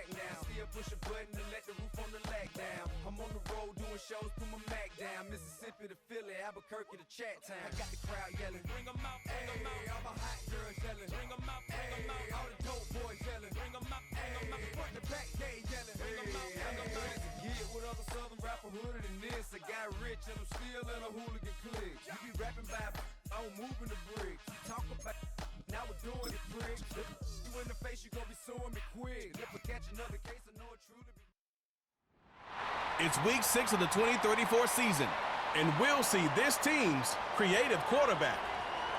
back now. Still push a button to let the roof on the lag down. I'm on the road doing shows, put my Mac down. Mississippi to Philly, Albuquerque to Chat Town. I got the crowd yelling, bring 'em out, bring 'em out. All my hot girls yelling, bring 'em out, bring 'em out. All the dope boys yelling, bring 'em out, bring 'em out. Front to back, they yelling, bring 'em out, bring 'em out. Get with other southern rapper hooded than this. I got rich and I'm still in a hooligan clique. You be rapping by, I'm moving the bricks. You talk about, now we're doing it, prick. You in the face, you gon' be suing me quick. If I catch another case, I know it truly be. It's week 6 of the 2034 season, and we'll see this team's creative quarterback.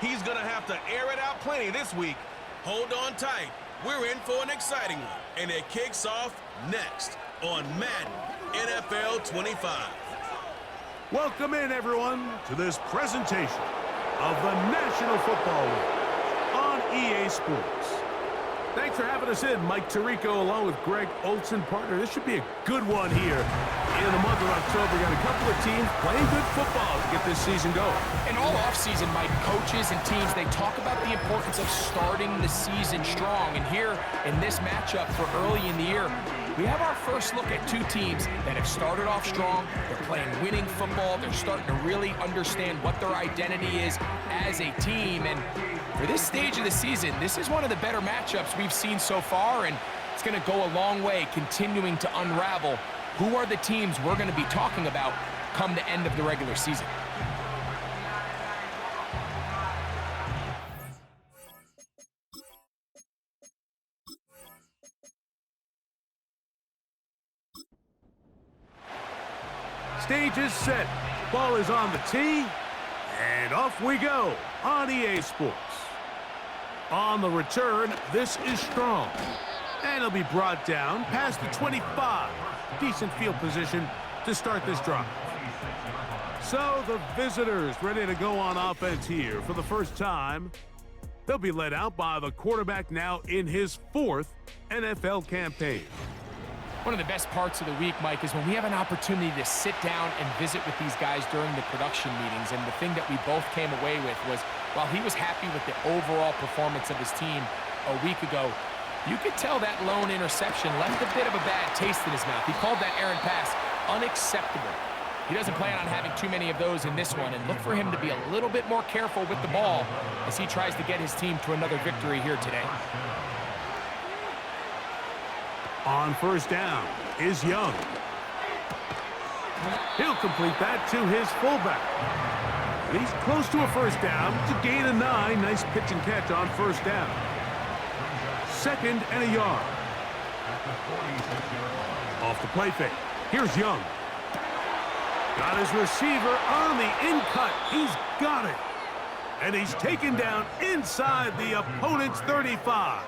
He's going to have to air it out plenty this week. Hold on tight. We're in for an exciting one, and it kicks off next on Madden NFL 25. Welcome in, everyone, to this presentation of the National Football League on EA Sports. Thanks for having us in, Mike Tirico, along with Greg Olson, partner. This should be a good one here in the month of October. We got a couple of teams playing good football to get this season going. And all offseason, Mike, coaches and teams, they talk about the importance of starting the season strong. And here in this matchup for early in the year, we have our first look at two teams that have started off strong. They're playing winning football. They're starting to really understand what their identity is as a team. And for this stage of the season, this is one of the better matchups we've seen so far, and it's going to go a long way continuing to unravel who are the teams we're going to be talking about come the end of the regular season. Stage is set. Ball is on the tee. And off we go on EA Sports. On the return, this is strong. And it'll be brought down past the 25. Decent field position to start this drive. So the visitors ready to go on offense here for the first time. They'll be led out by the quarterback now in his 4th NFL campaign. One of the best parts of the week, Mike, is when we have an opportunity to sit down and visit with these guys during the production meetings. And the thing that we both came away with was, while he was happy with the overall performance of his team a week ago, you could tell that lone interception left a bit of a bad taste in his mouth. He called that errant pass unacceptable. He doesn't plan on having too many of those in this one, and look for him to be a little bit more careful with the ball as he tries to get his team to another victory here today. On first down is Young. He'll complete that to his fullback. And he's close to a first down. It's a gain of 9. Nice pitch and catch on first down. 2nd and a yard. Off the play fake. Here's Young. Got his receiver on the in-cut. He's got it. And he's taken down inside the opponent's 35.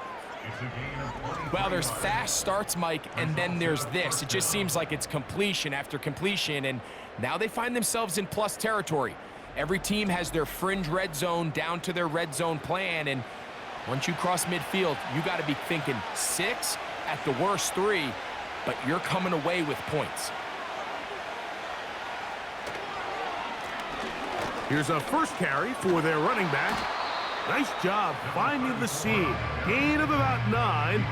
Well, there's fast starts, Mike, and then there's this. It just seems like it's completion after completion, and now they find themselves in plus territory. Every team has their fringe red zone down to their red zone plan, and once you cross midfield, you got to be thinking 6, at the worst 3, but you're coming away with points. Here's a first carry for their running back. Nice job finding the seam. Gain of about 9.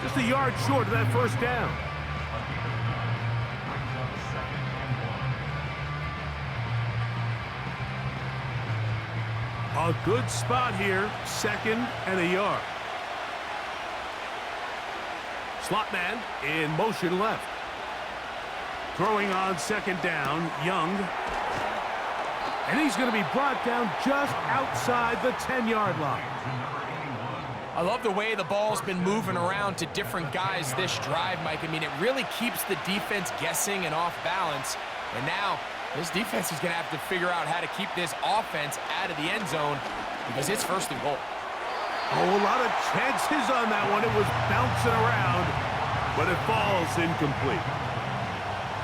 Just a yard short of that first down. A good spot here. 2nd and a yard. Slot man in motion left. Throwing on 2nd down, Young. And he's going to be brought down just outside the 10-yard line. I love the way the ball's been moving around to different guys this drive, Mike. I mean, it really keeps the defense guessing and off balance. And now this defense is going to have to figure out how to keep this offense out of the end zone because it's 1st and goal. Oh, a lot of chances on that one. It was bouncing around, but it falls incomplete.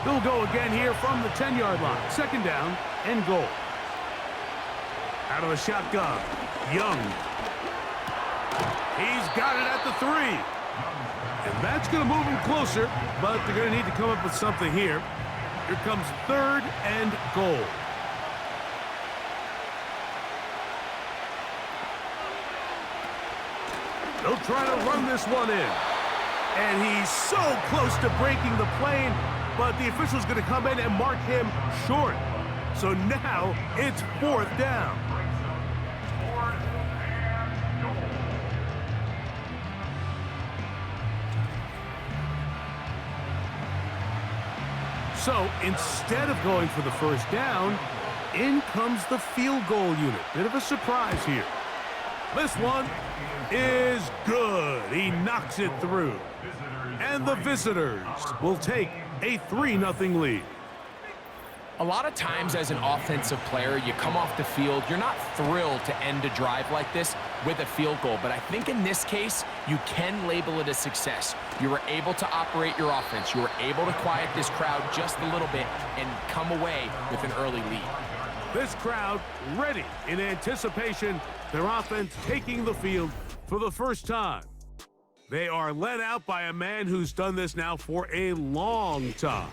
They'll go again here from the 10-yard line. 2nd down and goal. Out of the shotgun, Young. He's got it at the 3. And that's going to move him closer, but they're going to need to come up with something here. Here comes 3rd and goal. They'll try to run this one in. And he's so close to breaking the plane, but the official's going to come in and mark him short. So now it's 4th down. So instead of going for the first down, in comes the field goal unit. Bit of a surprise here. This one is good. He knocks it through. And the visitors will take a 3-0 lead. A lot of times as an offensive player, you come off the field, you're not thrilled to end a drive like this with a field goal. But I think in this case, you can label it a success. You were able to operate your offense. You were able to quiet this crowd just a little bit and come away with an early lead. This crowd ready in anticipation, their offense taking the field for the first time. They are led out by a man who's done this now for a long time,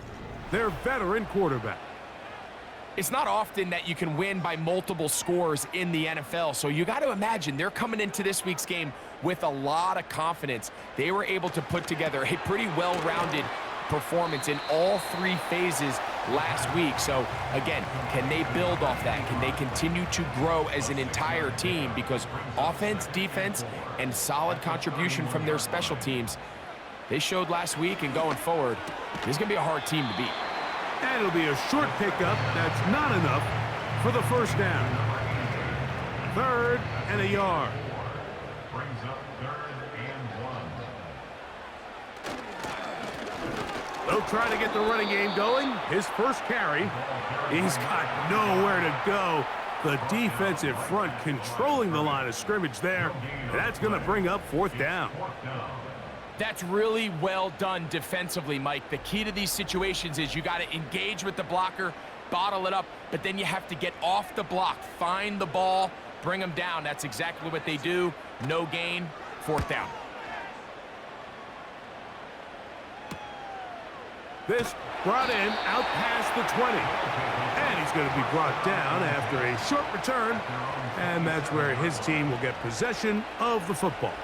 their veteran quarterback. It's not often that you can win by multiple scores in the NFL, so you got to imagine they're coming into this week's game with a lot of confidence. They were able to put together a pretty well-rounded performance in all 3 phases last week. So, again, can they build off that? Can they continue to grow as an entire team? Because offense, defense, and solid contribution from their special teams, they showed last week, and going forward, this is going to be a hard team to beat. And it'll be a short pickup. That's not enough for the first down. 3rd and a yard. Brings up 3rd and 1. They'll try to get the running game going. His first carry. He's got nowhere to go. The defensive front controlling the line of scrimmage there. And that's going to bring up 4th down. That's really well done defensively, Mike. The key to these situations is you got to engage with the blocker, bottle it up, but then you have to get off the block, find the ball, bring them down. That's exactly what they do. No gain, 4th down. This brought in out past the 20. And he's going to be brought down after a short return. And that's where his team will get possession of the football.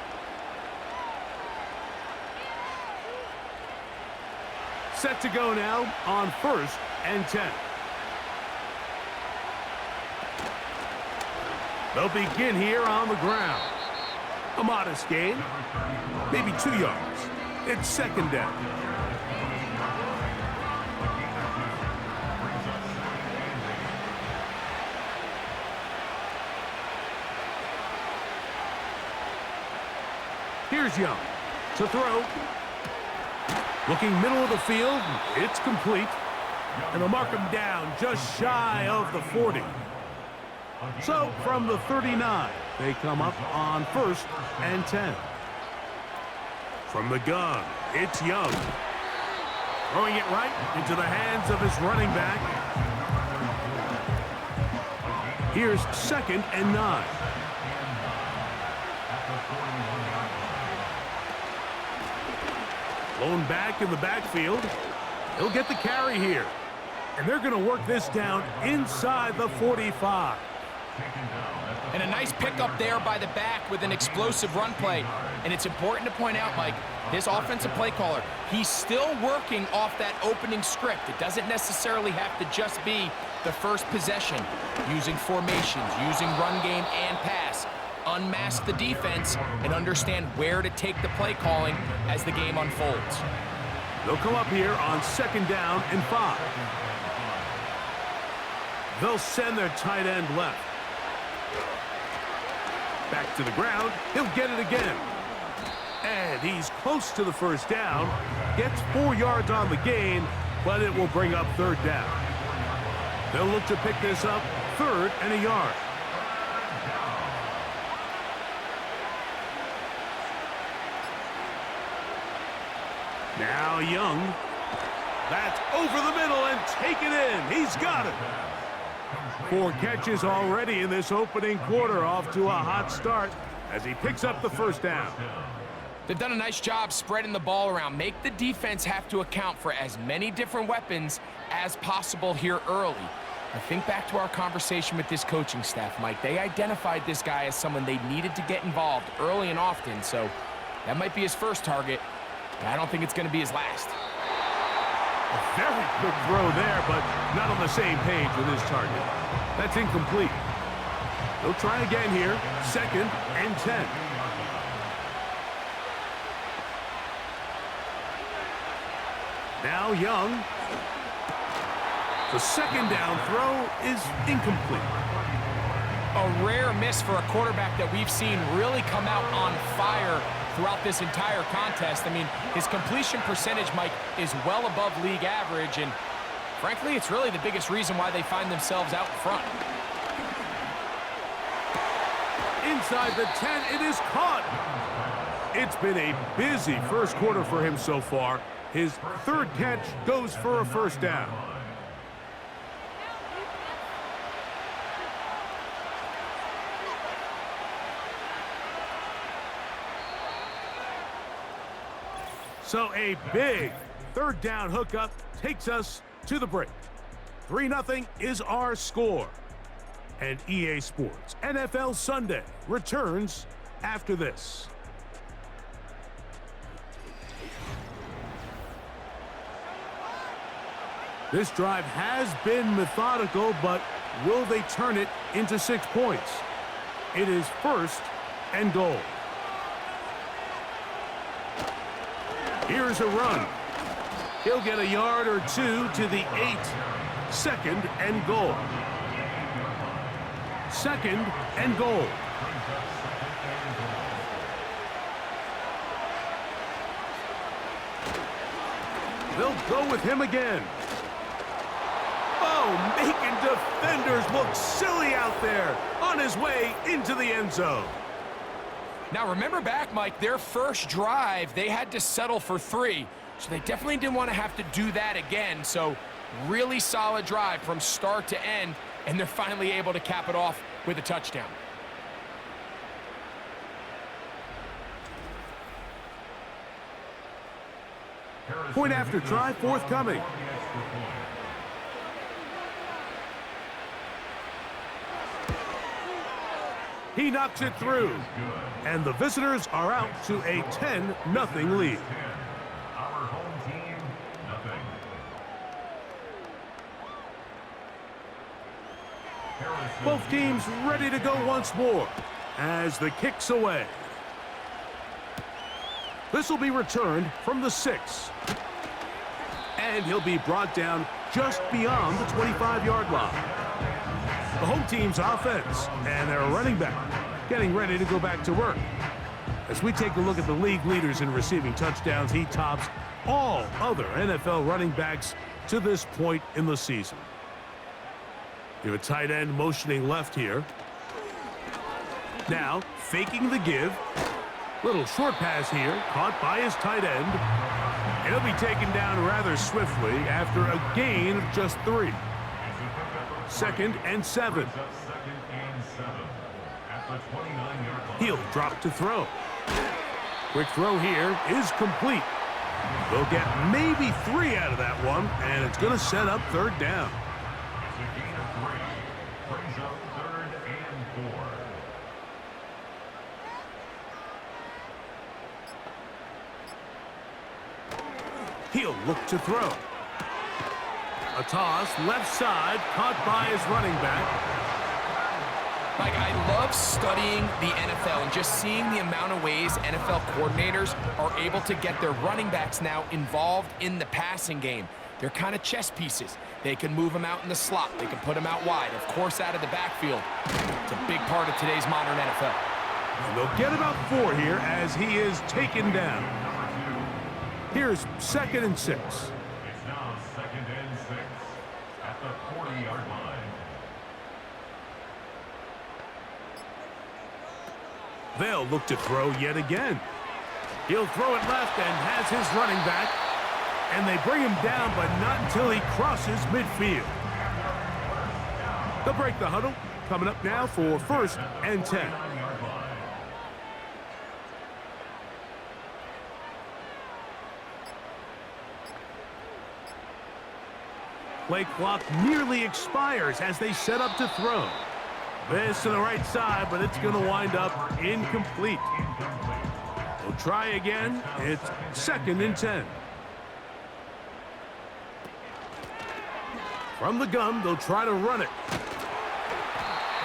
Set to go now on 1st and 10. They'll begin here on the ground. A modest gain, maybe 2 yards. It's 2nd down. Here's Young to throw. Looking middle of the field, it's complete. And they'll mark him down just shy of the 40. So from the 39, they come up on 1st and 10. From the gun, it's Young. Throwing it right into the hands of his running back. Here's 2nd and 9. Blown back in the backfield. He'll get the carry here. And they're going to work this down inside the 45. And a nice pickup there by the back with an explosive run play. And it's important to point out, Mike, his offensive play caller, he's still working off that opening script. It doesn't necessarily have to just be the first possession. Using formations, using run game and pass. Unmask the defense and understand where to take the play calling as the game unfolds. They'll come up here on 2nd down and 5. They'll send their tight end left. Back to the ground. He'll get it again. And he's close to the first down. Gets 4 yards on the gain, but it will bring up 3rd down. They'll look to pick this up 3rd and a yard. Now Young. That's over the middle and take it in. He's got it. 4 catches already in this opening quarter, off to a hot start as he picks up the first down. They've done a nice job spreading the ball around. Make the defense have to account for as many different weapons as possible here early. I think back to our conversation with this coaching staff, Mike. They identified this guy as someone they needed to get involved early and often, so that might be his first target. I don't think it's going to be his last. A very quick throw there, but not on the same page with his target. That's incomplete. They'll try again here. 2nd and 10. Now Young. The 2nd down throw is incomplete. A rare miss for a quarterback that we've seen really come out on fire throughout this entire contest. I mean, his completion percentage, Mike, is well above league average, and frankly, it's really the biggest reason why they find themselves out in front. Inside the 10, it is caught. It's been a busy first quarter for him so far. His 3rd catch goes for a 1st down. So a big 3rd down hookup takes us to the break. 3-0 is our score. And EA Sports NFL Sunday returns after this. This drive has been methodical, but will they turn it into 6 points? It is 1st and goal. Here's a run. He'll get a yard or 2 to the 8. 2nd and goal. 2nd and goal. They'll go with him again. Oh, making defenders look silly out there on his way into the end zone. Now, remember back, Mike, their first drive, they had to settle for 3. So they definitely didn't want to have to do that again. So really solid drive from start to end, and they're finally able to cap it off with a touchdown. Point after try forthcoming. He knocks it through. And the visitors are out to a 10-0 lead. Our home team, nothing. Both teams ready to go once more as the kick's away. This will be returned from the 6. And he'll be brought down just beyond the 25-yard line. The home team's offense and their running back getting ready to go back to work. As we take a look at the league leaders in receiving touchdowns, he tops all other NFL running backs to this point in the season. You have a tight end motioning left here. Now, faking the give. Little short pass here, caught by his tight end. And he'll be taken down rather swiftly after a gain of just 3. 2nd and 7. He'll drop to throw. Quick throw here is complete. They'll get maybe 3 out of that one, and it's going to set up 3rd down. He'll look to throw. A toss, left side, caught by his running back. Mike, I love studying the NFL and just seeing the amount of ways NFL coordinators are able to get their running backs now involved in the passing game. They're kind of chess pieces. They can move them out in the slot. They can put them out wide, of course, out of the backfield. It's a big part of today's modern NFL. And they'll get about 4 here as he is taken down. Here's 2nd and 6. It's now 2nd and 6 at the 40-yard line. They'll look to throw yet again. He'll throw it left and has his running back. And they bring him down, but not until he crosses midfield. They'll break the huddle. Coming up now for 1st and 10. Play clock nearly expires as they set up to throw. This to the right side, but it's going to wind up incomplete. They'll try again. It's 2nd and 10. From the gun, they'll try to run it.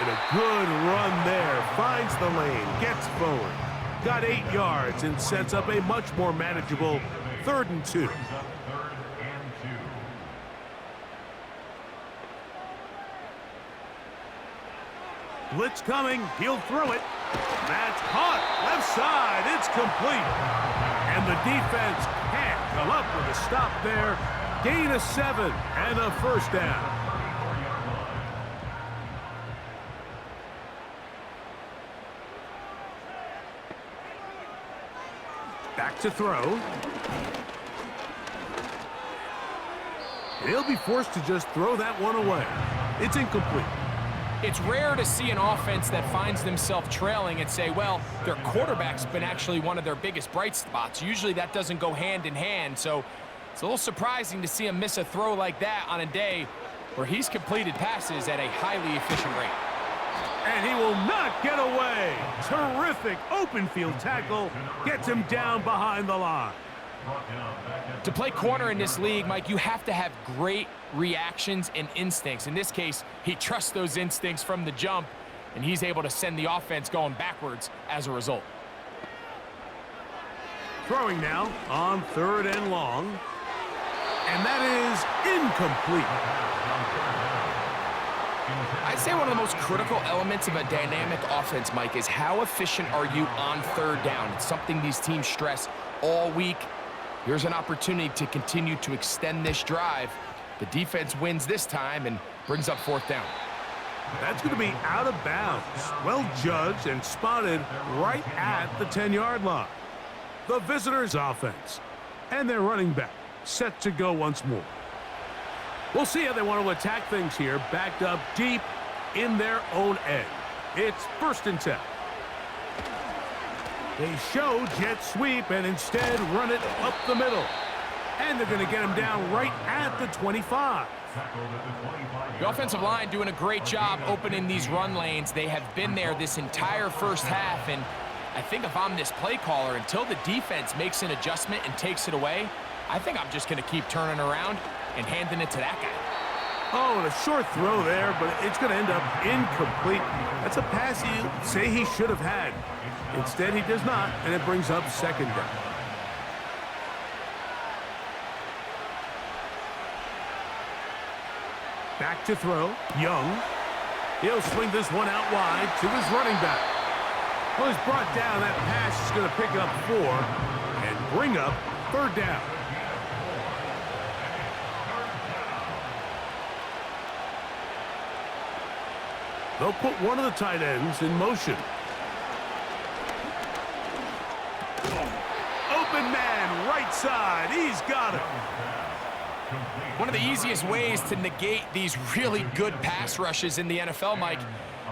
And a good run there. Finds the lane, gets forward. Got 8 yards and sets up a much more manageable 3rd and 2. Blitz coming. He'll throw it. That's caught. Left side. It's complete. And the defense can't come up with a stop there. Gain of 7 and a 1st down. Back to throw. He'll be forced to just throw that one away. It's incomplete. It's rare to see an offense that finds themselves trailing and say, well, their quarterback's been actually one of their biggest bright spots. Usually that doesn't go hand in hand, so it's a little surprising to see him miss a throw like that on a day where he's completed passes at a highly efficient rate. And he will not get away. Terrific open field tackle. Gets him down behind the line. To play corner in this league, Mike, you have to have great reactions and instincts. In this case, he trusts those instincts from the jump, and he's able to send the offense going backwards as a result. Throwing now on 3rd and long. And that is incomplete. I'd say one of the most critical elements of a dynamic offense, Mike, is how efficient are you on 3rd down. It's something these teams stress all week. Here's an opportunity to continue to extend this drive. The defense wins this time and brings up 4th down. That's going to be out of bounds. Well judged and spotted right at the 10-yard line. The visitors' offense. And their running back set to go once more. We'll see how they want to attack things here, backed up deep in their own end. It's 1st and 10. They show jet sweep and instead run it up the middle. And they're going to get him down right at the 25. The offensive line doing a great job opening these run lanes. They have been there this entire first half, and I think if I'm this play caller, until the defense makes an adjustment and takes it away, I think I'm just going to keep turning around and handing it to that guy. Oh, and a short throw there, but it's going to end up incomplete. That's a pass you say he should have had. Instead, he does not, and it brings up 2nd down. Back to throw. Young. He'll swing this one out wide to his running back. Well, he's brought down. That pass is going to pick up 4 and bring up 3rd down. They'll put one of the tight ends in motion. Open man, right side. He's got it. One of the easiest ways to negate these really good pass rushes in the NFL, Mike,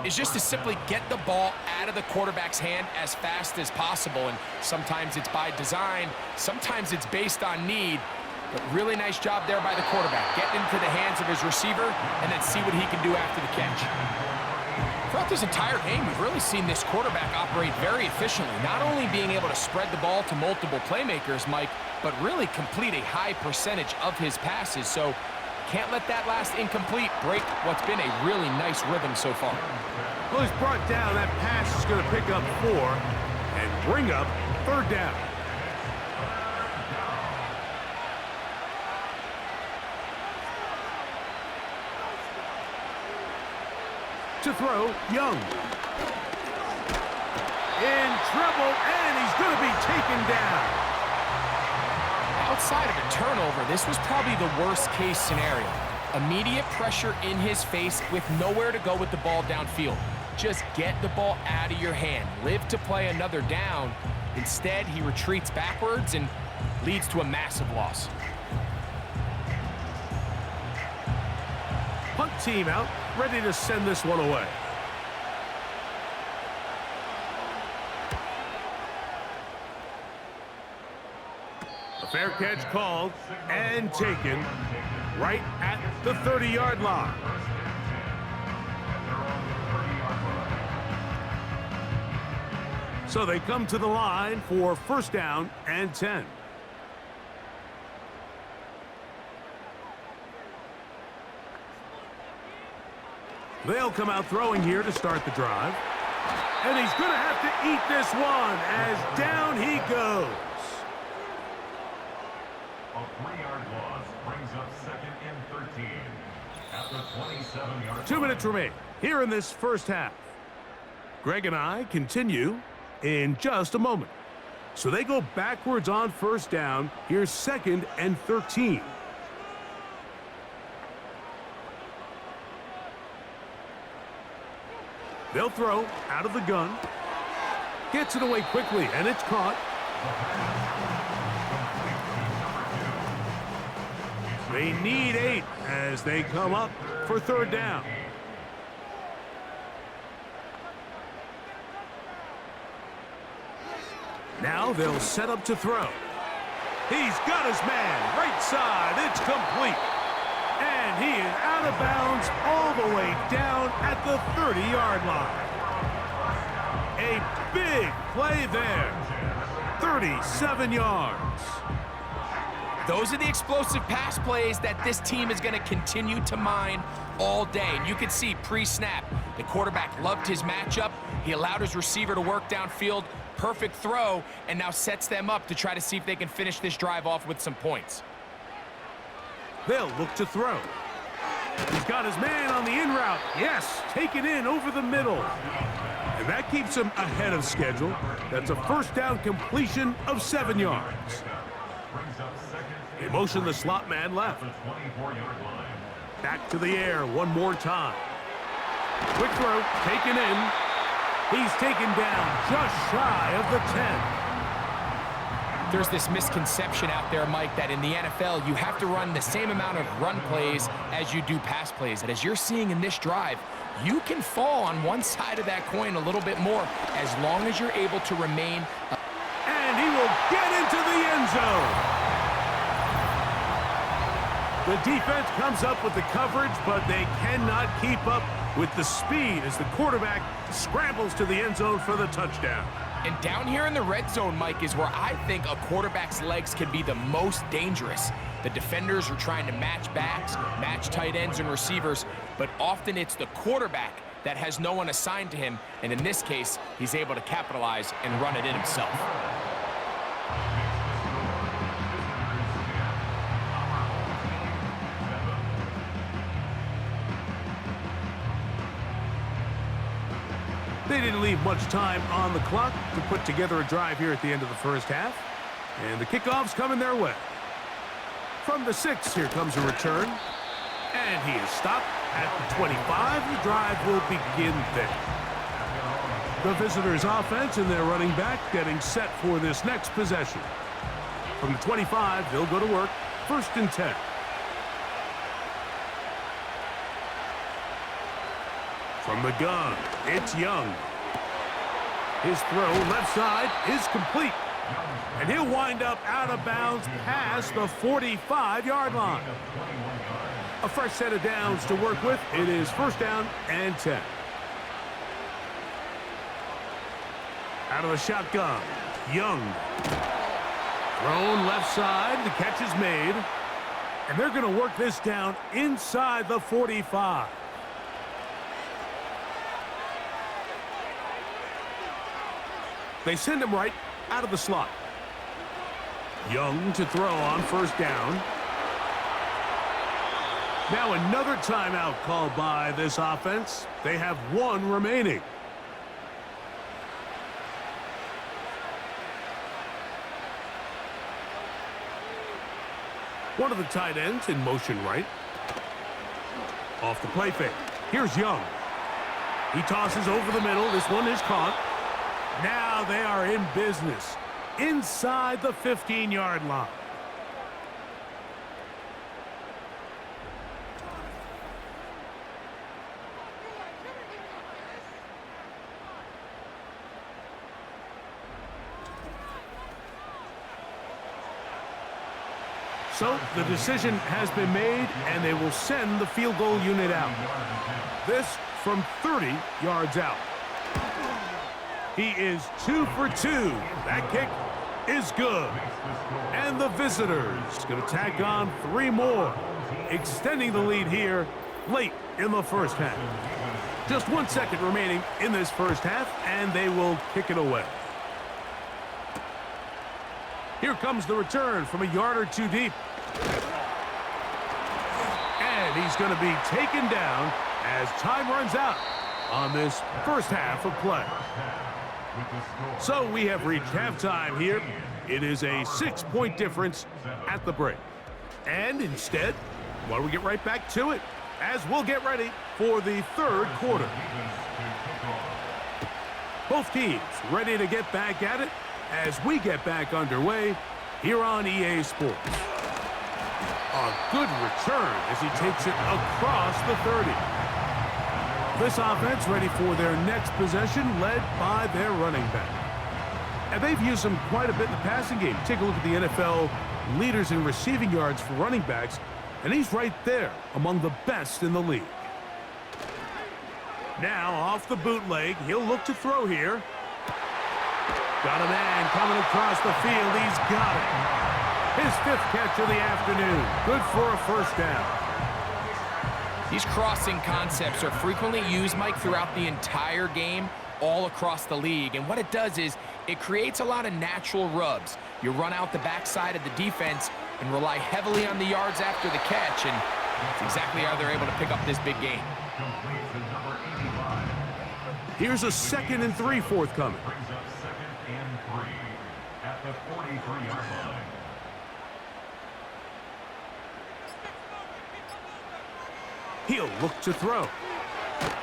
is just to simply get the ball out of the quarterback's hand as fast as possible. And sometimes it's by design, sometimes it's based on need. But really nice job there by the quarterback, getting into the hands of his receiver and then see what he can do after the catch. Throughout this entire game, we've really seen this quarterback operate very efficiently, not only being able to spread the ball to multiple playmakers, Mike, but really complete a high percentage of his passes. So can't let that last incomplete break what's been a really nice rhythm so far. Well, he's brought down. That pass is going to pick up 4 and bring up 3rd down. To throw, Young. In trouble, and he's going to be taken down. Outside of a turnover, this was probably the worst-case scenario. Immediate pressure in his face with nowhere to go with the ball downfield. Just get the ball out of your hand. Live to play another down. Instead, he retreats backwards and leads to a massive loss. Punt team out, ready to send this one away. A fair catch called and taken right at the 30-yard line. So they come to the line for first down and 10. They'll come out throwing here to start the drive. And he's going to have to eat this one as down he goes. A 3-yard loss brings up second and 13 at the 27-yard 2 minutes remain here in this first half. Greg and I continue in just a moment. So they go backwards on first down. Here's second and 13. They'll throw out of the gun. Gets it away quickly, and it's caught. They need 8 as they come up for third down. Now they'll set up to throw. He's got his man. Right side. It's complete. And he is out of bounds all the way down at the 30-yard line. A big play there. 37 yards. Those are the explosive pass plays that this team is going to continue to mine all day. And you can see pre-snap, the quarterback loved his matchup. He allowed his receiver to work downfield. Perfect throw, and now sets them up to try to see if they can finish this drive off with some points. They'll look to throw. He's got his man on the in route. Yes, taken in over the middle. And that keeps him ahead of schedule. That's a first down completion of 7 yards. They motion the slot man left. Back to the air one more time. Quick throw, taken in. He's taken down just shy of the 10. There's this misconception out there, Mike, that in the NFL, you have to run the same amount of run plays as you do pass plays. And as you're seeing in this drive, you can fall on one side of that coin a little bit more as long as you're able to remain. And he will get into the end zone. The defense comes up with the coverage, but they cannot keep up with the speed as the quarterback scrambles to the end zone for the touchdown. And down here in the red zone, Mike, is where I think a quarterback's legs can be the most dangerous. The defenders are trying to match backs, match tight ends and receivers, but often it's the quarterback that has no one assigned to him, and in this case, he's able to capitalize and run it in himself. They didn't leave much time on the clock to put together a drive here at the end of the first half. And the kickoff's coming their way. From the 6, here comes a return. And he is stopped at the 25. The drive will begin there. The visitors' offense and their running back getting set for this next possession. From the 25, they'll go to work. First and 10. From the gun, it's Young. His throw left side is complete. And he'll wind up out of bounds past the 45-yard line. A fresh set of downs to work with. It is first down and 10. Out of the shotgun, Young. Thrown left side, the catch is made. And they're going to work this down inside the 45. They send him right out of the slot. Young to throw on first down. Now another timeout called by this offense. They have 1 remaining. One of the tight ends in motion right. Off the play fake. Here's Young. He tosses over the middle. This one is caught. Now they are in business inside the 15-yard line. So the decision has been made, and they will send the field goal unit out. This from 30 yards out. He is 2 for 2. That kick is good. And the visitors going to tack on 3 more, extending the lead here late in the first half. Just 1 second remaining in this first half, and they will kick it away. Here comes the return from a yard or 2 deep. And he's going to be taken down as time runs out on this first half of play. So we have reached halftime here. It is a 6-point difference at the break. And instead, why don't we get right back to it as we'll get ready for the third quarter. Both teams ready to get back at it as we get back underway here on EA Sports. A good return as he takes it across the 30. This offense ready for their next possession, led by their running back. And they've used him quite a bit in the passing game. Take a look at the NFL leaders in receiving yards for running backs, and he's right there among the best in the league. Now off the bootleg, he'll look to throw here. Got a man coming across the field. He's got it. His 5th catch of the afternoon. Good for a first down. These crossing concepts are frequently used, Mike, throughout the entire game, all across the league. And what it does is it creates a lot of natural rubs. You run out the backside of the defense and rely heavily on the yards after the catch, and that's exactly how they're able to pick up this big game. Here's a 2nd and 3 forthcoming. Brings up 2nd and 3 at the 43-yard line. He'll look to throw.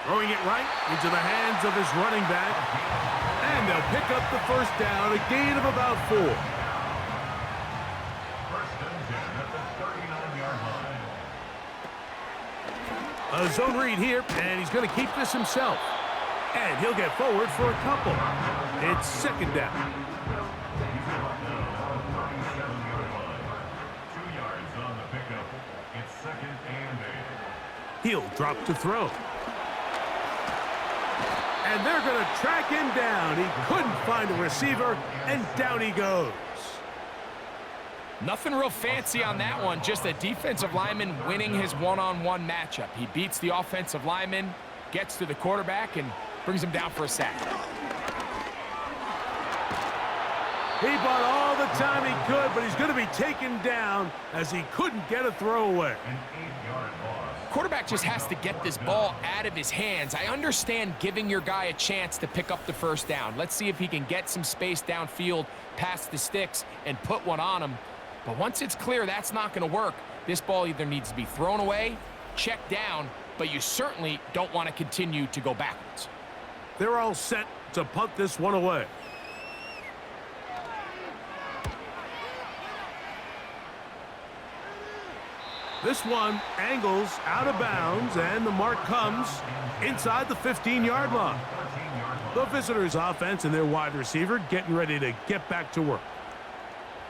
Throwing it right into the hands of his running back. And they'll pick up the first down, a gain of about 4. First and 10 at the 39-yard line. A zone read here, and he's going to keep this himself. And he'll get forward for a couple. It's 2nd down. 37-yard line. 2 yards on the pickup. It's 2nd and 8. He'll drop to throw. And they're going to track him down. He couldn't find a receiver, and down he goes. Nothing real fancy on that one, just a defensive lineman winning his one-on-one matchup. He beats the offensive lineman, gets to the quarterback, and brings him down for a sack. He bought all the time he could, but he's going to be taken down as he couldn't get a throwaway. An 8-yard loss. Quarterback just has to get this ball out of his hands. I understand giving your guy a chance to pick up the first down. Let's see if he can get some space downfield past the sticks and put one on him. But once it's clear that's not going to work, this ball either needs to be thrown away, checked down, but you certainly don't want to continue to go backwards. They're all set to punt this one away. This one angles out of bounds, and the mark comes inside the 15-yard line. The visitors' offense and their wide receiver getting ready to get back to work.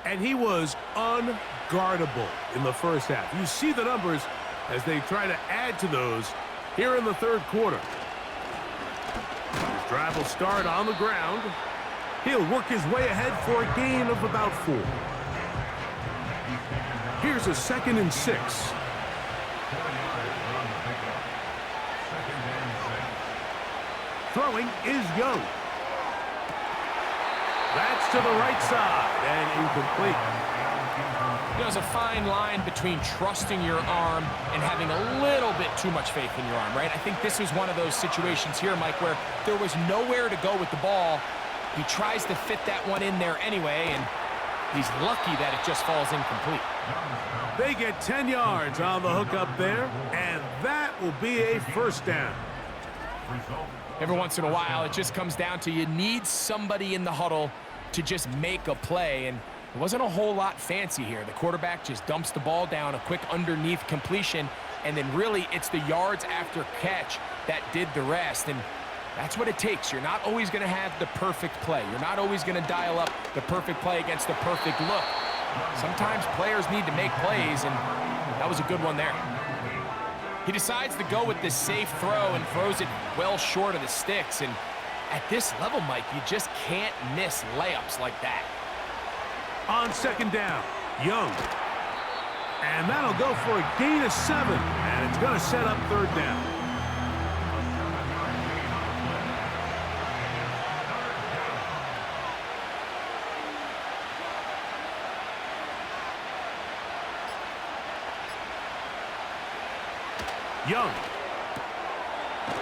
And he was unguardable in the first half. You see the numbers as they try to add to those here in the third quarter. His drive will start on the ground. He'll work his way ahead for a gain of about 4. Here's a 2nd and 6. Throwing is Young. That's to the right side and incomplete. You know, there's a fine line between trusting your arm and having a little bit too much faith in your arm, right? I think this is one of those situations here, Mike, where there was nowhere to go with the ball. He tries to fit that one in there anyway, and he's lucky that it just falls incomplete. They get 10 yards on the hook up there, and that will be a first down. Every once in a while, it just comes down to you need somebody in the huddle to just make a play, and it wasn't a whole lot fancy here. The quarterback just dumps the ball down, a quick underneath completion, and then really it's the yards after catch that did the rest, and that's what it takes. You're not always going to have the perfect play. You're not always going to dial up the perfect play against the perfect look. Sometimes players need to make plays, and that was a good one there. He decides to go with this safe throw and throws it well short of the sticks, and At this level, Mike, you just can't miss layups like that. On second down, Young. And that'll go for a gain of 7. And it's going to set up third down. Young.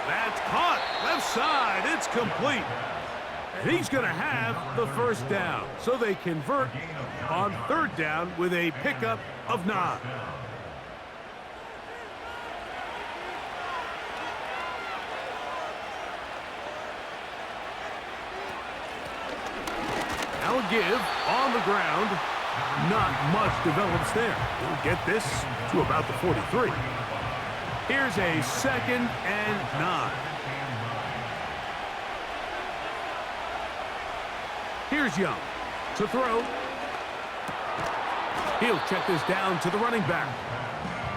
That's caught. Left side. It's complete. And he's going to have the first down. So they convert on third down with a pickup of 9. Now a give on the ground. Not much develops there. We'll get this to about the 43. Here's a 2nd and 9. Here's Young to throw. He'll check this down to the running back.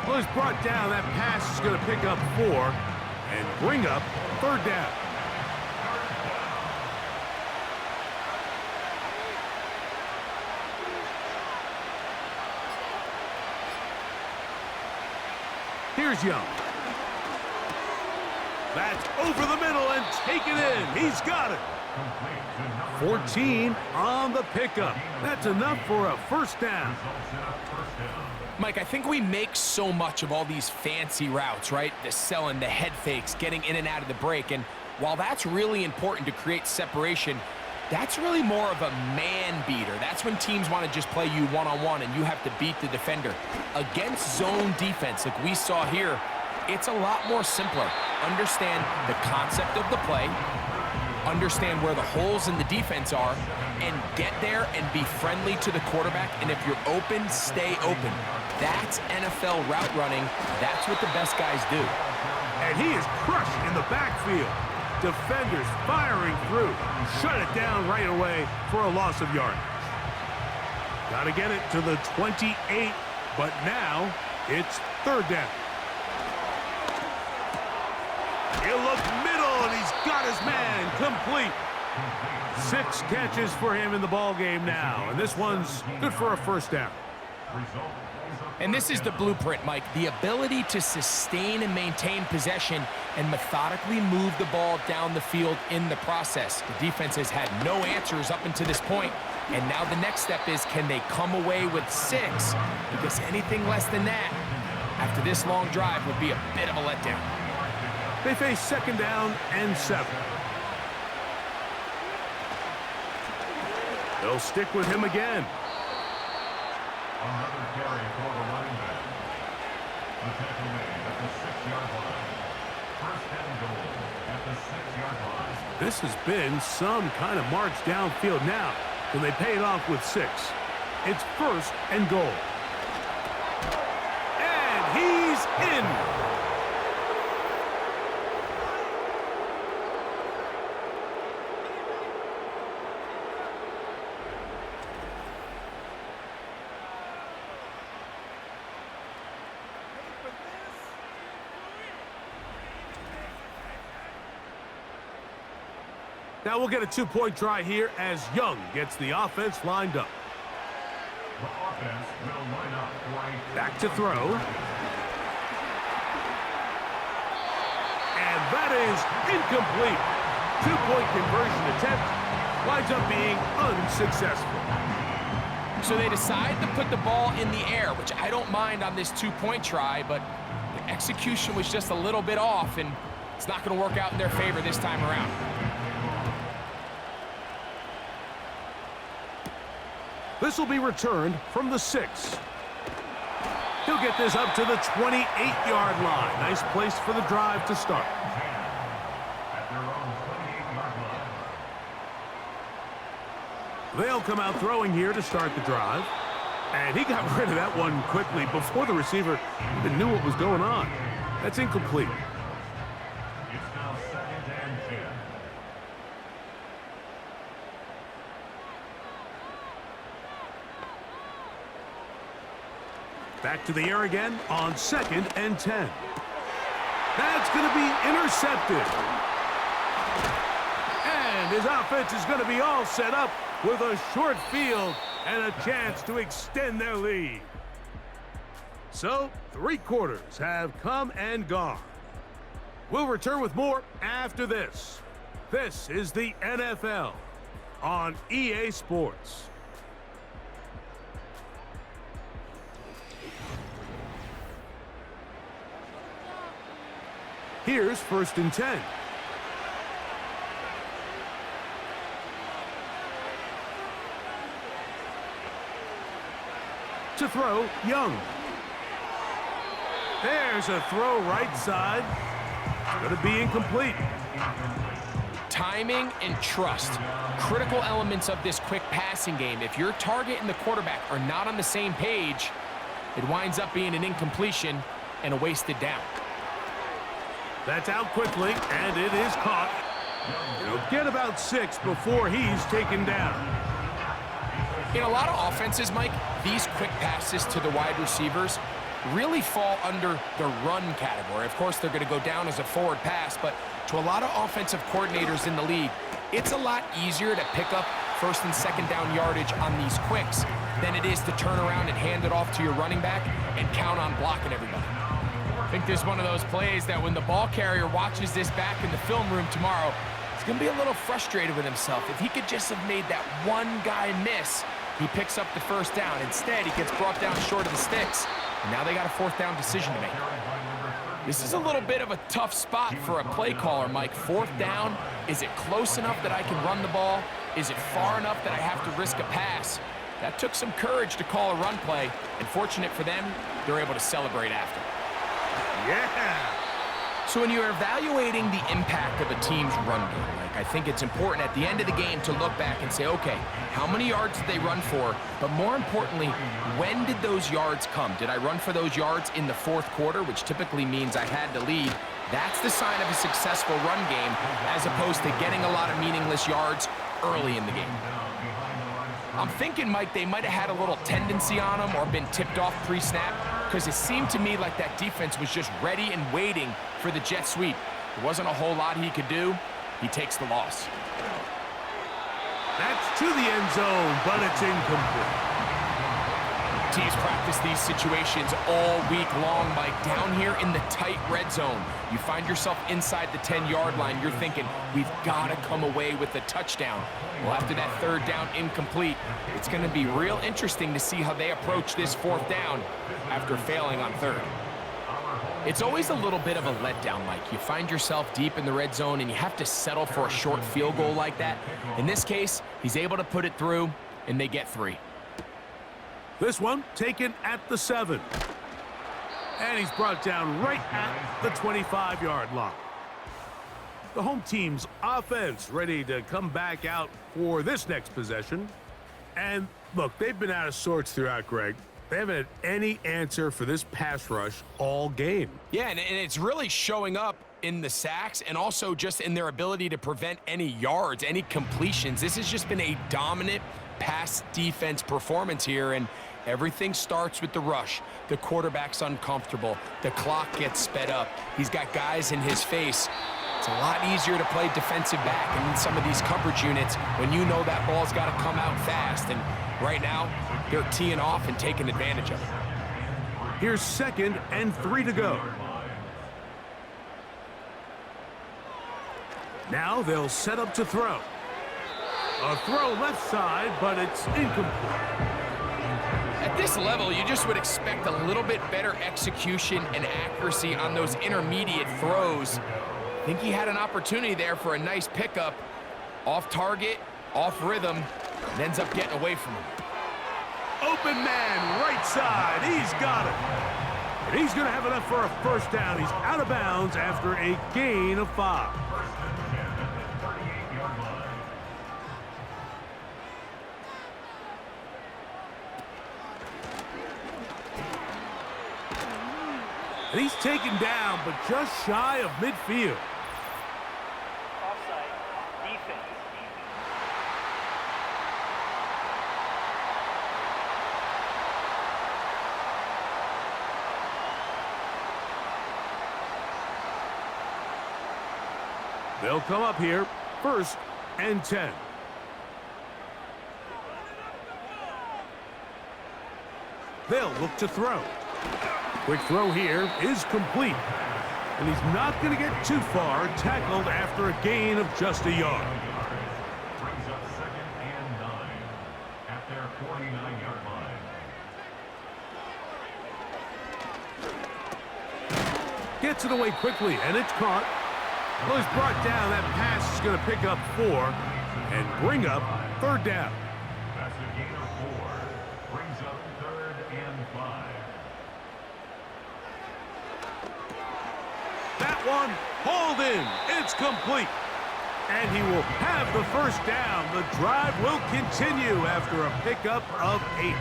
Well, it's brought down. That pass is going to pick up 4 and bring up third down. Here's Young. That's over the middle and taken in. He's got it. 14 on the pickup. That's enough for a first down. Mike, I think we make so much of all these fancy routes, right? The selling, the head fakes, getting in and out of the break. And while that's really important to create separation, that's really more of a man beater. That's when teams want to just play you one-on-one and you have to beat the defender. Against zone defense like we saw here, it's a lot more simpler. Understand the concept of the play, understand where the holes in the defense are, and get there and be friendly to the quarterback. And if you're open, stay open. That's NFL route running. That's what the best guys do. And he is crushed in the backfield. Defenders firing through. Shut it down right away for a loss of yardage. Got to get it to the 28, but now it's third down. He'll look middle, and he's got his man complete. 6 catches for him in the ball game now, and this one's good for a first down. And this is the blueprint, Mike. The ability to sustain and maintain possession and methodically move the ball down the field in the process. The defense has had no answers up until this point, and now the next step is, can they come away with 6? Because anything less than that, after this long drive, would be a bit of a letdown. They face second down and 7. They'll stick with him again. Another carry for the running back. The tackle made at the 6-yard line. First and goal at the 6-yard line. This has been some kind of march downfield now. Can they pay it off with 6? It's first and goal. And he's in. Now we'll get a 2-point try here as Young gets the offense lined up. The offense will line up right. Back to throw. And that is incomplete. 2-point conversion attempt winds up being unsuccessful. So they decide to put the ball in the air, which I don't mind on this 2-point try, but the execution was just a little bit off, and it's not going to work out in their favor this time around. This will be returned from the 6. He'll get this up to the 28-yard line. Nice place for the drive to start. At their own 28-yard line. They'll come out throwing here to start the drive. And he got rid of that one quickly before the receiver even knew what was going on. That's incomplete. It's now 2nd and 10. Back to the air again on 2nd and 10. That's going to be intercepted. And his offense is going to be all set up with a short field and a chance to extend their lead. So, 3 quarters have come and gone. We'll return with more after this. This is the NFL on EA Sports. Here's 1st and 10. To throw, Young. There's a throw right side. It's going to be incomplete. Timing and trust, critical elements of this quick passing game. If your target and the quarterback are not on the same page, it winds up being an incompletion and a wasted down. That's out quickly, and it is caught. He'll get about 6 before he's taken down. In a lot of offenses, Mike, these quick passes to the wide receivers really fall under the run category. Of course, they're going to go down as a forward pass, but to a lot of offensive coordinators in the league, it's a lot easier to pick up 1st and 2nd down yardage on these quicks than it is to turn around and hand it off to your running back and count on blocking everybody. I think this is one of those plays that when the ball carrier watches this back in the film room tomorrow, he's going to be a little frustrated with himself. If he could just have made that one guy miss, he picks up the 1st down. Instead, he gets brought down short of the sticks, and now they got a 4th down decision to make. This is a little bit of a tough spot for a play caller, Mike. 4th down, is it close enough that I can run the ball? Is it far enough that I have to risk a pass? That took some courage to call a run play, and fortunate for them, they're able to celebrate after. Yeah! So when you're evaluating the impact of a team's run game, Mike, I think it's important at the end of the game to look back and say, okay, how many yards did they run for? But more importantly, when did those yards come? Did I run for those yards in the 4th quarter, which typically means I had to lead? That's the sign of a successful run game, as opposed to getting a lot of meaningless yards early in the game. I'm thinking, Mike, they might have had a little tendency on him or been tipped off pre-snap, because it seemed to me like that defense was just ready and waiting for the jet sweep. There wasn't a whole lot he could do. He takes the loss. That's to the end zone, but it's incomplete. Teams practice these situations all week long, Mike. Down here in the tight red zone, you find yourself inside the 10-yard line. You're thinking, we've got to come away with a touchdown. Well, after that 3rd down incomplete, it's going to be real interesting to see how they approach this 4th down after failing on 3rd. It's always a little bit of a letdown, Mike. You find yourself deep in the red zone, and you have to settle for a short field goal like that. In this case, he's able to put it through, and they get 3. This one taken at the 7. And he's brought down right at the 25-yard line. The home team's offense ready to come back out for this next possession. And look, they've been out of sorts throughout, Greg. They haven't had any answer for this pass rush all game. Yeah, and it's really showing up in the sacks and also just in their ability to prevent any yards, any completions. This has just been a dominant pass defense performance here, and everything starts with the rush. The quarterback's uncomfortable. The clock gets sped up. He's got guys in his face. It's a lot easier to play defensive back and in some of these coverage units when you know that ball's got to come out fast. And right now, they're teeing off and taking advantage of it. Here's 2nd and 3 to go. Now they'll set up to throw. A throw left side, but it's incomplete. At this level, you just would expect a little bit better execution and accuracy on those intermediate throws. I think he had an opportunity there for a nice pickup. Off target, off rhythm, and ends up getting away from him. Open man, right side. He's got it. And he's going to have enough for a 1st down. He's out of bounds after a gain of 5. And he's taken down, but just shy of midfield. Offside. Defense. They'll come up here. 1st and 10. They'll look to throw. Quick throw here is complete. And he's not going to get too far, tackled after a gain of just a yard. Brings up 2nd and 9 at their 49-yard line. Gets it away quickly, and it's caught. Well, he's brought down. That pass is going to pick up 4 and bring up 3rd down. That's a gain of 4. Brings up 3rd and 5. That one hauled in. It's complete. And he will have the 1st down. The drive will continue after a pickup of 8.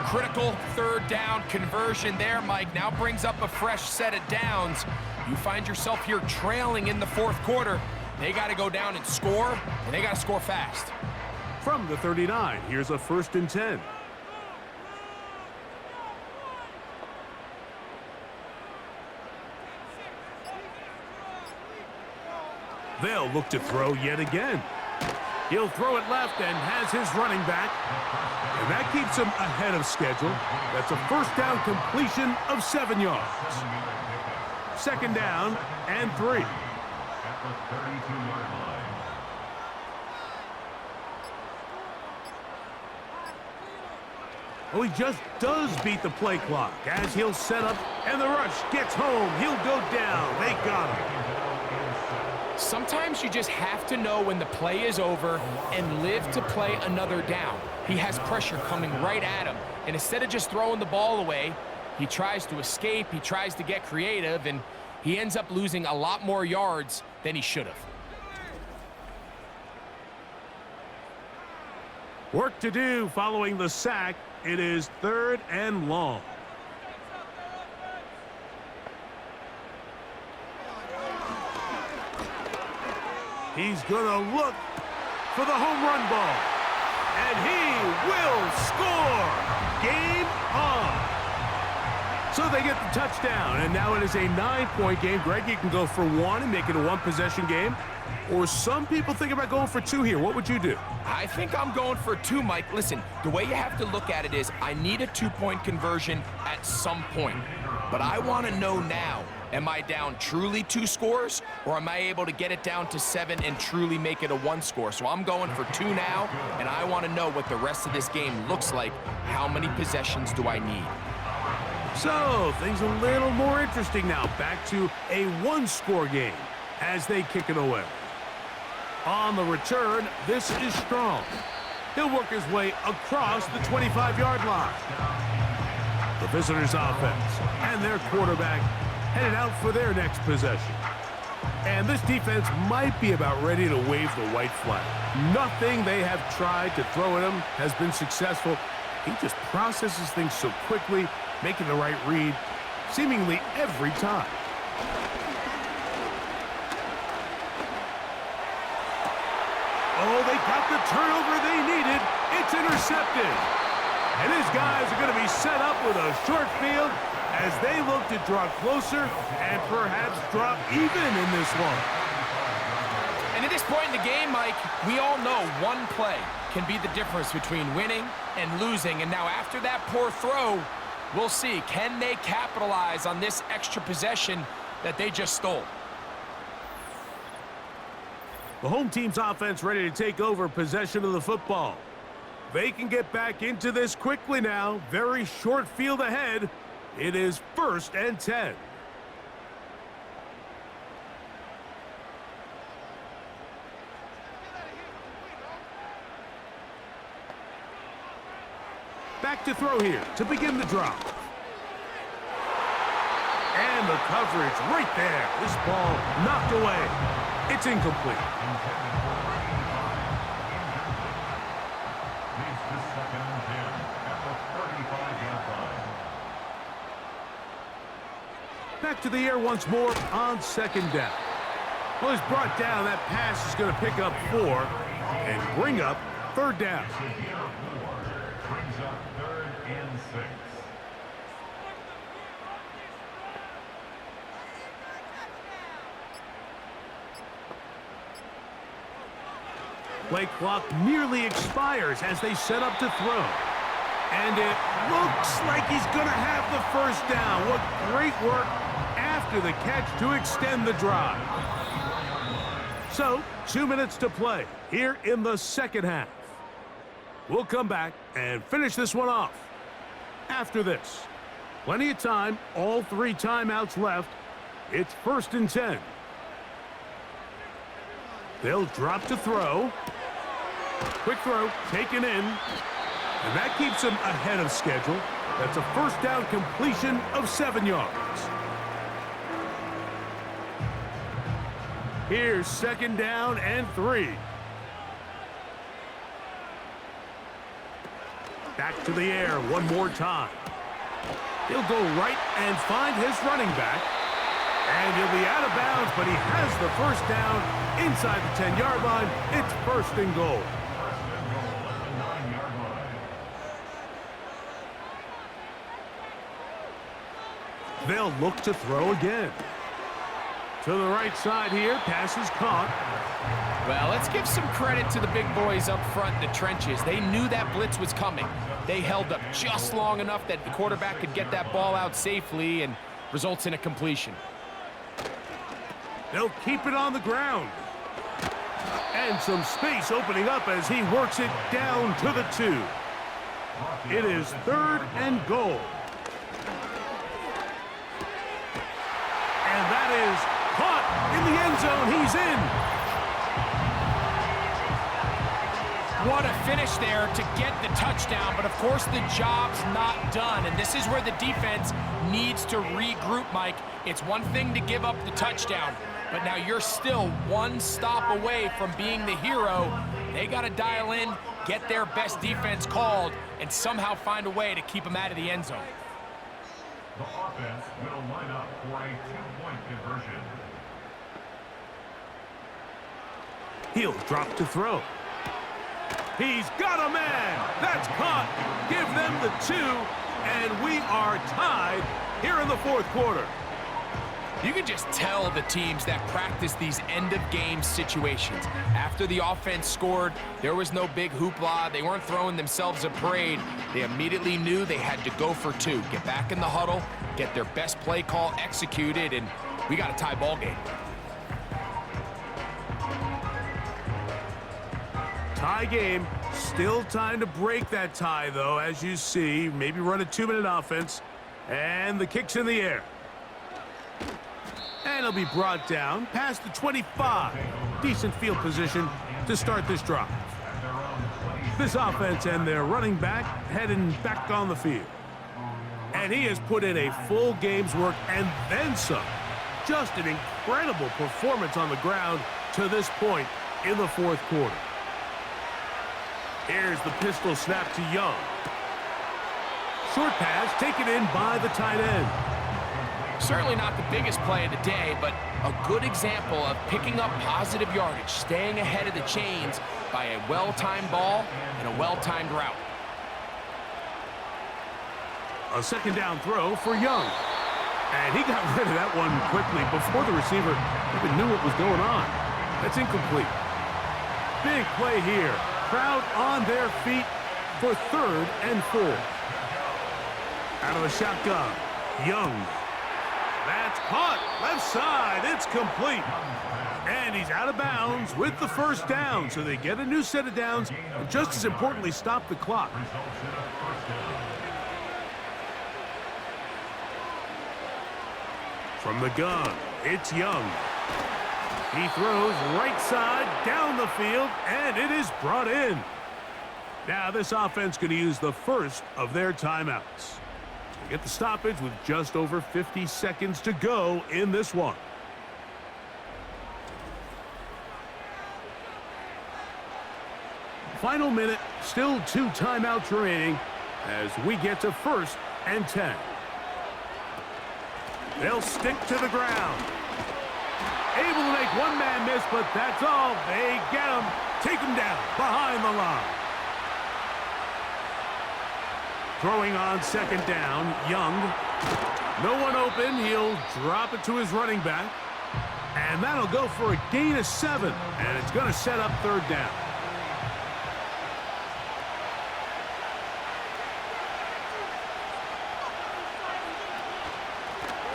Critical 3rd down conversion there, Mike. Now brings up a fresh set of downs. You find yourself here trailing in the 4th quarter. They got to go down and score, and they got to score fast. From the 39, here's a 1st and 10. They'll look to throw yet again. He'll throw it left and has his running back. And that keeps him ahead of schedule. That's a 1st down completion of 7 yards. 2nd down and 3. At the 32-yard line. Well, he just does beat the play clock as he'll set up and the rush gets home. He'll go down. They got him. Sometimes you just have to know when the play is over and live to play another down. He has pressure coming right at him, and instead of just throwing the ball away, he tries to escape, he tries to get creative, and he ends up losing a lot more yards than he should have. Work to do following the sack. It is 3rd and long. He's going to look for the home run ball. And he will score. Game on. So they get the touchdown, and now it is a 9-point game. Greg, you can go for 1 and make it a 1-possession game. Or some people think about going for 2 here. What would you do? I think I'm going for 2, Mike. Listen, the way you have to look at it is I need a 2-point conversion at some point. But I want to know now, am I down truly 2 scores, or am I able to get it down to 7 and truly make it a 1 score? So I'm going for 2 now, and I want to know what the rest of this game looks like. How many possessions do I need? So things a little more interesting now. Back to a 1-score game as they kick it away. On the return, this is Strong. He'll work his way across the 25-yard line. The visitors' offense and their quarterback headed out for their next possession. And this defense might be about ready to wave the white flag. Nothing they have tried to throw at him has been successful. He just processes things so quickly, making the right read seemingly every time. Oh, they got the turnover they needed. It's intercepted. And his guys are going to be set up with a short field as they look to draw closer and perhaps drop even in this one. And at this point in the game, Mike, we all know one play can be the difference between winning and losing. And now after that poor throw, we'll see. Can they capitalize on this extra possession that they just stole? The home team's offense ready to take over possession of the football. They can get back into this quickly now. Very short field ahead. It is 1st and 10. Back to throw here to begin the drop. And the coverage right there. This ball knocked away. It's incomplete. Back to the air once more on 2nd down. Well, he's brought down. That pass is going to pick up 4 and bring up 3rd down. Brings up 3rd and 6. Play clock nearly expires as they set up to throw. And it looks like he's going to have the first down. What great work after the catch to extend the drive. So, 2 minutes to play here in the second half. We'll come back and finish this one off after this. Plenty of time, all 3 timeouts left. It's 1st and 10. They'll drop to throw. Quick throw, taken in. And that keeps him ahead of schedule. That's a first down completion of 7 yards. Here's 2nd down and 3. Back to the air one more time. He'll go right and find his running back. And he'll be out of bounds, but he has the first down inside the 10-yard line. It's 1st and goal. They'll look to throw again. To the right side here, pass is caught. Well, let's give some credit to the big boys up front in the trenches. They knew that blitz was coming. They held up just long enough that the quarterback could get that ball out safely and results in a completion. They'll keep it on the ground. And some space opening up as he works it down to the 2. It is 3rd and goal. And that is caught in the end zone. He's in. What a finish there to get the touchdown, but of course the job's not done, and this is where the defense needs to regroup, Mike. It's one thing to give up the touchdown, but now you're still one stop away from being the hero. They got to dial in, get their best defense called, and somehow find a way to keep them out of the end zone. The offense will line up for a 2-point conversion. He'll drop to throw. He's got a man. That's caught. Give them the 2, and we are tied here in the 4th quarter. You can just tell the teams that practice these end-of-game situations. After the offense scored, there was no big hoopla. They weren't throwing themselves a parade. They immediately knew they had to go for 2. Get back in the huddle, get their best play call executed, and we got a tie ball game. Tie game. Still time to break that tie, though, as you see. Maybe run a 2-minute offense. And the kick's in the air. And he'll be brought down past the 25. Decent field position to start this drive. This offense and their running back heading back on the field. And he has put in a full game's work and then some. Just an incredible performance on the ground to this point in the 4th quarter. Here's the pistol snap to Young. Short pass taken in by the tight end. Certainly not the biggest play of the day, but a good example of picking up positive yardage, staying ahead of the chains by a well-timed ball and a well-timed route. A 2nd down throw for Young. And he got rid of that one quickly before the receiver even knew what was going on. That's incomplete. Big play here. Crowd on their feet for 3rd and 4. Out of the shotgun, Young. That's caught. Left side. It's complete. And he's out of bounds with the first down. So they get a new set of downs and just as importantly stop the clock. From the gun, it's Young. He throws right side down the field, and it is brought in. Now this offense going to use the first of their timeouts. They get the stoppage with just over 50 seconds to go in this one. Final minute, still 2 timeouts remaining as we get to 1st and 10. They'll stick to the ground. Able to make one man miss, but that's all. They get him, take him down behind the line. Throwing on 2nd down, Young. No one open. He'll drop it to his running back. And that'll go for a gain of 7. And it's going to set up 3rd down.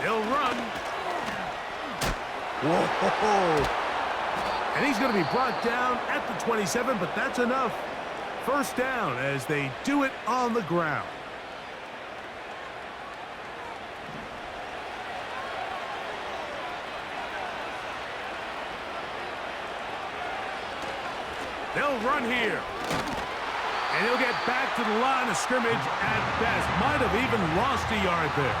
He'll run. Whoa! And he's going to be brought down at the 27, but that's enough. First down as they do it on the ground. They'll run here. And he'll get back to the line of scrimmage at best. Might have even lost a yard there.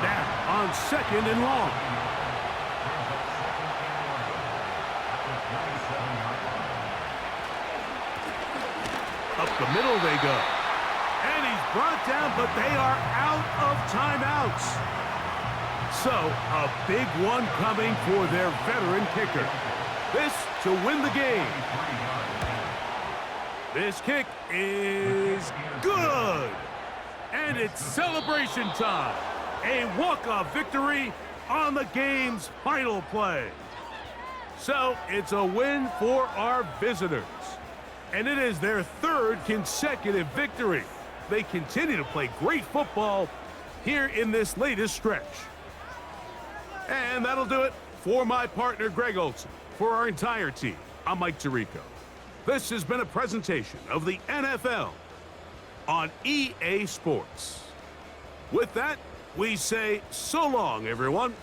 Now on 2nd and long. Up the middle they go. And he's brought down, but they are out of timeouts. So a big one coming for their veteran kicker. This to win the game. This kick is good. And it's celebration time. A walk-off victory on the game's final play. So it's a win for our visitors. And it is their 3rd consecutive victory. They continue to play great football here in this latest stretch. And that'll do it for my partner, Greg Olson. For our entire team, I'm Mike Tirico. This has been a presentation of the NFL on EA Sports. With that, we say so long, everyone.